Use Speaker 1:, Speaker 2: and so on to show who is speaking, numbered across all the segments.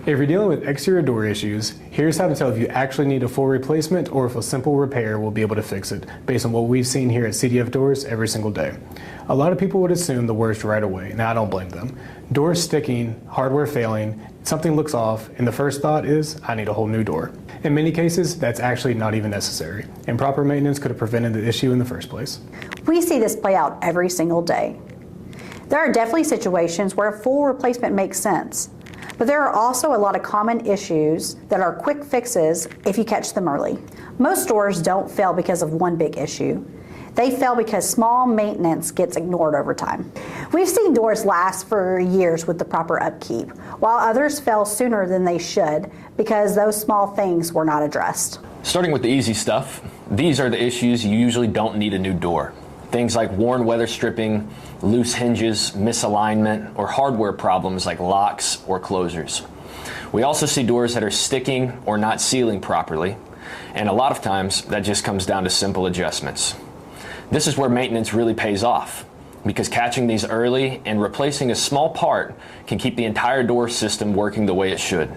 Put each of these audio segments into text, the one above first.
Speaker 1: If you're dealing with exterior door issues, here's how to tell if you actually need a full replacement or if a simple repair will be able to fix it, based on what we've seen here at CDF Doors every single day. A lot of people would assume the worst right away, and I don't blame them. Doors sticking, hardware failing, something looks off, and the first thought is, I need a whole new door. In many cases, that's actually not even necessary, and proper maintenance could have prevented the issue in the first place.
Speaker 2: We see this play out every single day. There are definitely situations where a full replacement makes sense, but there are also a lot of common issues that are quick fixes if you catch them early. Most doors don't fail because of one big issue. They fail because small maintenance gets ignored over time. We've seen doors last for years with the proper upkeep, while others fail sooner than they should because those small things were not addressed.
Speaker 3: Starting with the easy stuff, these are the issues you usually don't need a new door. Things like worn weather stripping, loose hinges, misalignment, or hardware problems like locks or closers. We also see doors that are sticking or not sealing properly, and a lot of times that just comes down to simple adjustments. This is where maintenance really pays off, because catching these early and replacing a small part can keep the entire door system working the way it should.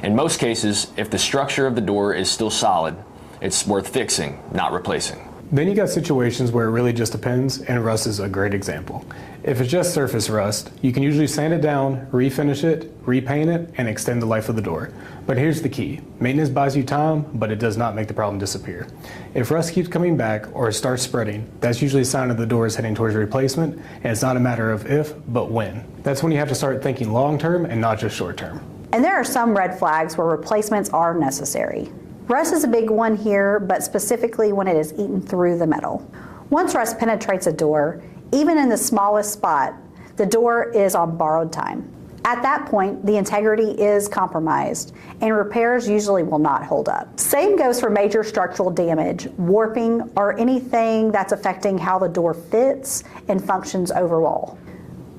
Speaker 3: In most cases, if the structure of the door is still solid, it's worth fixing, not replacing.
Speaker 1: Then you got situations where it really just depends, and rust is a great example. If it's just surface rust, you can usually sand it down, refinish it, repaint it, and extend the life of the door. But here's the key. Maintenance buys you time, but it does not make the problem disappear. If rust keeps coming back or starts spreading, that's usually a sign of the door is heading towards replacement, and it's not a matter of if, but when. That's when you have to start thinking long-term and not just short-term.
Speaker 2: And there are some red flags where replacements are necessary. Rust is a big one here, but specifically when it is eaten through the metal. Once rust penetrates a door, even in the smallest spot, the door is on borrowed time. At that point, the integrity is compromised, and repairs usually will not hold up. Same goes for major structural damage, warping, or anything that's affecting how the door fits and functions overall.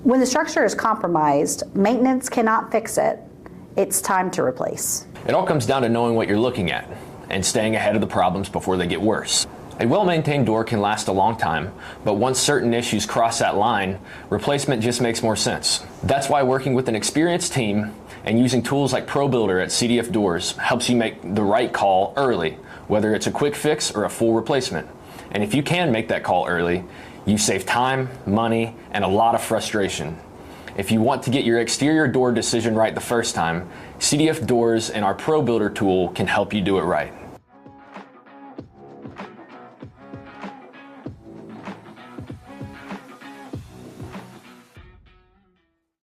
Speaker 2: When the structure is compromised, maintenance cannot fix it. It's time to replace.
Speaker 3: It all comes down to knowing what you're looking at and staying ahead of the problems before they get worse. A well-maintained door can last a long time, but once certain issues cross that line, replacement just makes more sense. That's why working with an experienced team and using tools like ProBuilder at CDF Doors helps you make the right call early, whether it's a quick fix or a full replacement. And if you can make that call early, you save time, money, and a lot of frustration. If you want to get your exterior door decision right the first time, CDF Doors and our ProBuilder tool can help you do it right.